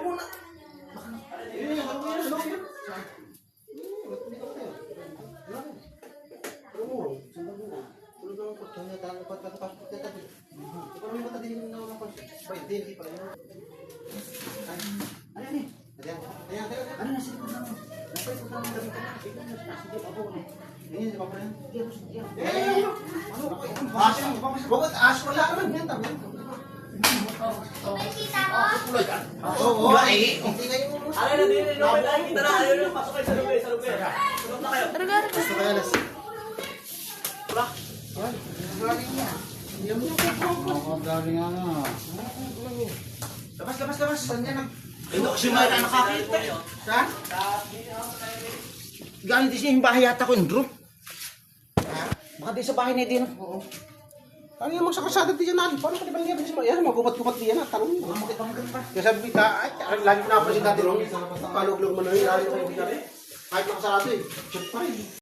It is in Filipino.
muna. Oo, ay. Alay na din, kita na, ayaw nyo, pasok kayo sa lugar, sa lugar. Tulog na kayo. Labas. Saan yan? Ito kasi may nakakita. Saan? Galing din siya yung bahay yata ko, Indro. Baka din sa bahay na din. Oo. Ano yung mga sa kasada din yan, paano ka di ba niya din siya? Yan, magubat-gubat din yan, tanong mo. Kaya sabi ko, lagi ko napasin dati ron. Kalog-log mo na yun, lalo ko yung bigari. Kahit nakasarado eh. Check pa rin.